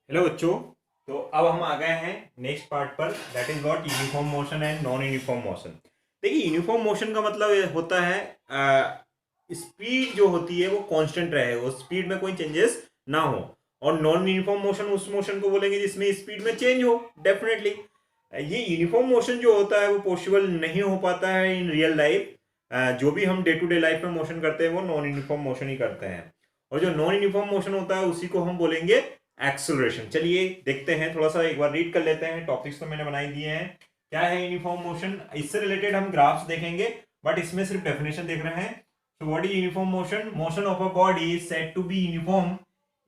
Hello बच्चों। तो अब हम आ गए हैं नेक्स्ट पार्ट पर, that is what uniform motion and non uniform motion. देखिए, यूनिफॉर्म मोशन का मतलब ये होता है स्पीड जो होती है वो कांस्टेंट रहे, वो स्पीड में कोई चेंजेस ना हो। और नॉन यूनिफॉर्म मोशन उस मोशन को बोलेंगे जिसमें स्पीड में चेंज हो। डेफिनेटली ये यूनिफॉर्म मोशन जो होता है वो पॉसिबल नहीं हो पाता है इन रियल लाइफ। जो भी हम डे टू डे लाइफ में मोशन करते हैं वो नॉन यूनिफॉर्म मोशन ही करते हैं। और जो नॉन यूनिफॉर्म मोशन होता है उसी को हम बोलेंगे एक्सेलरेशन। चलिए देखते हैं, थोड़ा सा एक बार रीड कर लेते हैं। टॉपिक्स तो मैंने बनाई दिए हैं। क्या है यूनिफॉर्म मोशन, इससे रिलेटेड हम ग्राफ्स देखेंगे, बट इसमें सिर्फ डेफिनेशन देख रहे हैं। So what is uniform motion? Motion of a body is said to be uniform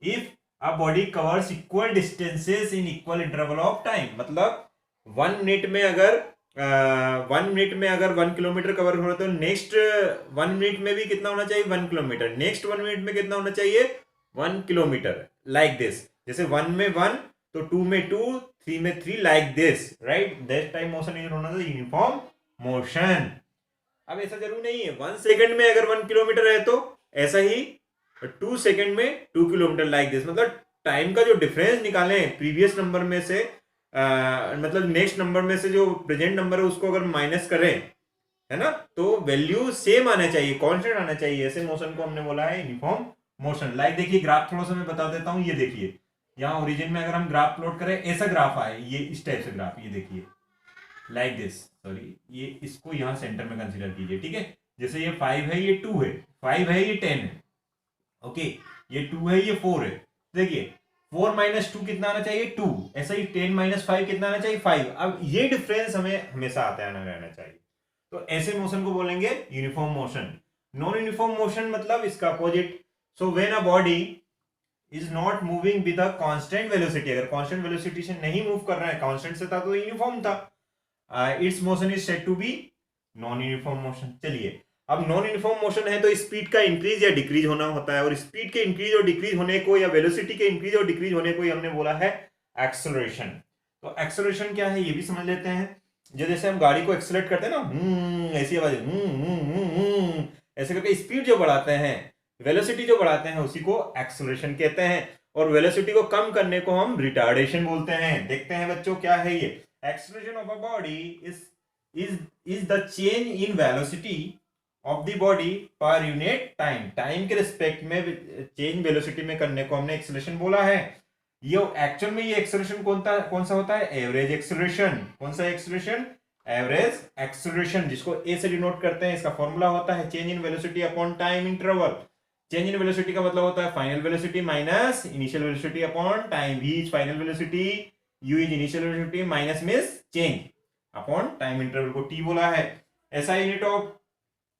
if a body covers equal distances in equal interval of time. मतलब 1 minute में अगर 1 मिनट में अगर 1 किलोमीटर कवर हो रहा है तो नेक्स्ट 1 मिनट में भी कितना होना चाहिए? 1 किलोमीटर। नेक्स्ट 1 मिनट में कितना होना चाहिए? 1 किलोमीटर। लाइक दिस, जैसे 1 में 1 तो 2 में 2, 3 में 3, like this, right? That type motion is known as uniform motion. अब ऐसा जरूर नहीं है 1 सेकंड में अगर 1 किलोमीटर है तो ऐसा ही 2 सेकंड में 2 किलोमीटर, लाइक दिस। मतलब टाइम का जो डिफरेंस निकालें प्रीवियस नंबर में से, मतलब नेक्स्ट नंबर में से जो प्रेजेंट नंबर है उसको अगर माइनस करें, है ना, तो वैल्यू सेम आना चाहिए, कांस्टेंट आना चाहिए। ऐसे मोशन को हमने बोला है यूनिफॉर्म मोशन। लाइक देखिए, ग्राफ थोड़ा सा मैं बता देता हूं। ये देखिए, यहाँ ओरिजिन में अगर हम ग्राफ प्लॉट करें, ऐसा ग्राफ आए, ये इस टाइप से ग्राफ, ये देखिए लाइक दिस। सॉरी, ये इसको यहाँ सेंटर में कंसीडर कीजिए, ठीक है। जैसे ये 5 है, ये 2 है, 5 है, ये 10 है, ओके। ये 2 है, ये 4 है। देखिए 4 - 2 कितना आना चाहिए? 2। ऐसा ही 10 - 5 कितना आना चाहिए? 5। अब ये डिफरेंस हमें हमेशा आता आना रहना चाहिए। तो ऐसे मोशन को बोलेंगे uniform motion. Non uniform motion मतलब इसका opposite. So when a body is not moving with a constant velocity, अगर कांस्टेंट वेलोसिटी से नहीं मूव कर रहा है, कांस्टेंट से था तो यूनिफॉर्म था, it's motion is said to be non uniform motion. चलिए, अब नॉन यूनिफॉर्म मोशन है तो स्पीड का इंक्रीज या डिक्रीज होना होता है, और स्पीड के इंक्रीज और डिक्रीज होने को या वेलोसिटी के इंक्रीज और डिक्रीज होने को ही हमने बोला है एक्सेलरेशन। तो एक्सेलरेशन क्या है ये भी समझ लेते हैं। जो जैसे हम गाड़ी को एक्सेलरेट करते हैं ना, ऐसी आवाज, ऐसे करके स्पीड जो बढ़ाते हैं, वेलोसिटी जो बढ़ाते हैं, उसी को एक्सेलरेशन कहते हैं। और वेलोसिटी को कम करने को हम रिटार्डेशन बोलते हैं। देखते हैं बच्चों क्या है ये। Acceleration of a body is the change in velocity of the body per unit time. Time के रिस्पेक्ट में चेंज वेलोसिटी में करने को हमने एक्सेलरेशन बोला है। ये एक्चुअल में ये एक्सेलरेशन कौन सा होता है? Average acceleration. कौन सा एक्सेलरेशन? एवरेज एक्सेलरेशन, जिसको ए से डिनोट करते हैं। इसका फॉर्मूला होता है change in velocity upon time interval. Change in velocity का मतलब होता है final velocity minus initial velocity upon time. V is final velocity, U is initial velocity, minus means change upon time interval को T बोला है। ऐसा unit of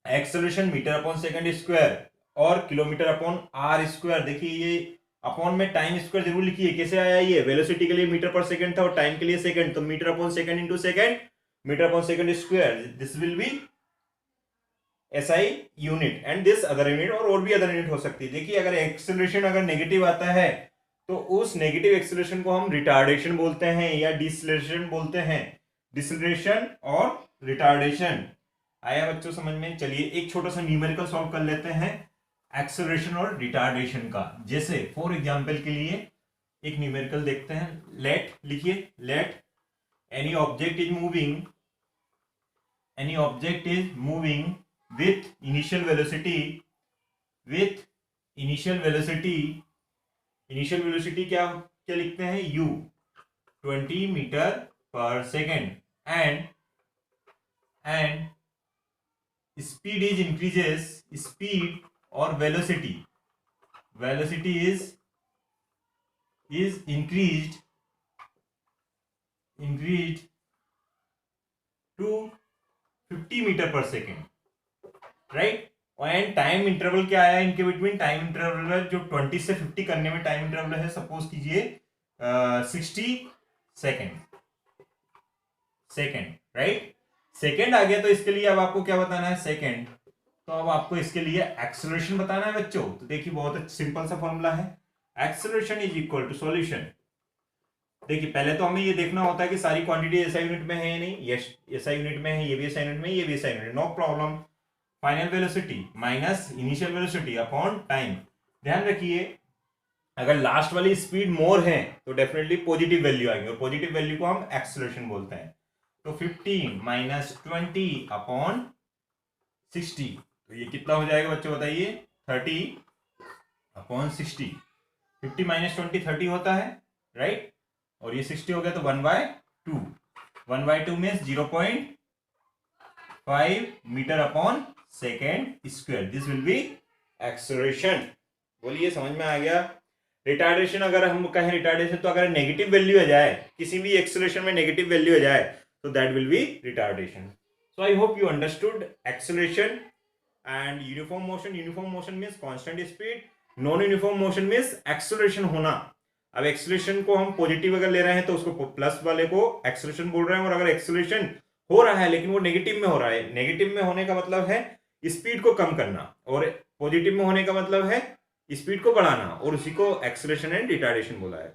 acceleration metre upon second square और kilometre upon hour square. देखिए ये upon में time square जरूर लिखिए। कैसे आया ये? वेलोसिटी के लिए मीटर पर सेकंड था और टाइम के लिए सेकंड, तो metre upon second into second, metre upon second square, this will be SI unit and this other unit, और भी अदर यूनिट हो सकती है। देखिए, अगर एक्सेलरेशन अगर नेगेटिव आता है तो उस नेगेटिव एक्सेलरेशन को हम रिटार्डेशन बोलते हैं या डिसलेशन बोलते हैं। डिसलेशन और रिटार्डेशन आया बच्चों समझ में? चलिए एक छोटा सा न्यूमेरिकल सॉल्व कर लेते हैं एक्सेलरेशन और रिटार्डेशन का। जैसे फॉर एग्जांपल के लिए एक न्यूमेरिकल देखते हैं। लेट लिखिए, let any object is moving, any object is moving with initial velocity, with initial velocity, initial velocity क्या क्या लिखते हैं? u 20 मीटर पर second, and speed is increases, speed और velocity, velocity is increased to 50 metre पर second, right. And time interval क्या आया इनके बिटवीन? टाइम इंटरवल जो 20 से 50 करने में टाइम इंटरवल है, सपोज कीजिए 60 सेकेंड, राइट। सेकेंड आ गया तो इसके लिए अब आपको क्या बताना है? सेकेंड। तो अब आपको इसके लिए एक्सेलरेशन बताना है बच्चों। तो देखिए बहुत सिंपल सा फॉर्मूला है, acceleration is equal to solution. देखिए पहले तो हमें ये देखना होता है कि सारी क्वांटिटी ऐसा यूनिट में है या नहीं। यस, ऐसा यूनिट में है, ये भी ऐसा यूनिट में, ये भी ऐसा unit, no problem. Final velocity minus initial velocity upon time. ध्यान रखिए अगर लास्ट वाली स्पीड मोर है तो डेफिनेटली पॉजिटिव वैल्यू आएंगे, और पॉजिटिव वैल्यू को हम एक्सेलरेशन बोलते हैं। तो 15 माइनस 20 अपॉन 60, तो ये कितना हो जाएगा बच्चों बताइए, 30 अपॉन 60। 50 माइनस 20 30 होता है, राइट, और ये 60 हो गया तो 1/2। 1/2 means 0.5 metre upon second square. This will be acceleration. बोलिए समझ में आ गया। रिटार्डेशन, अगर हम कहें रिटार्डेशन, तो अगर नेगेटिव वैल्यू आ जाए, किसी भी एक्सेलरेशन में नेगेटिव वैल्यू आ जाए, तो that will be retardation. So I hope you understood acceleration and uniform motion. Uniform motion means constant speed, non uniform motion means acceleration होना। अब एक्सेलरेशन को हम पॉजिटिव अगर ले रहे हैं तो उसको प्लस वाले को एक्सेलरेशन बोल रहे हैं, और अगर एक्सेलरेशन हो रहा है लेकिन वो नेगेटिव में हो रहा है, नेगेटिव में होने का मतलब है स्पीड को कम करना, और पॉजिटिव में होने का मतलब है स्पीड को बढ़ाना, और उसी को एक्सेलरेशन एंड रिटार्डेशन बोला है।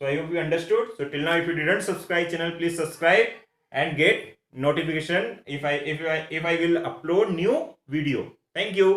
So I hope you understood. So till now if you didn't subscribe channel, please subscribe and get notification if I will upload new video. Thank you.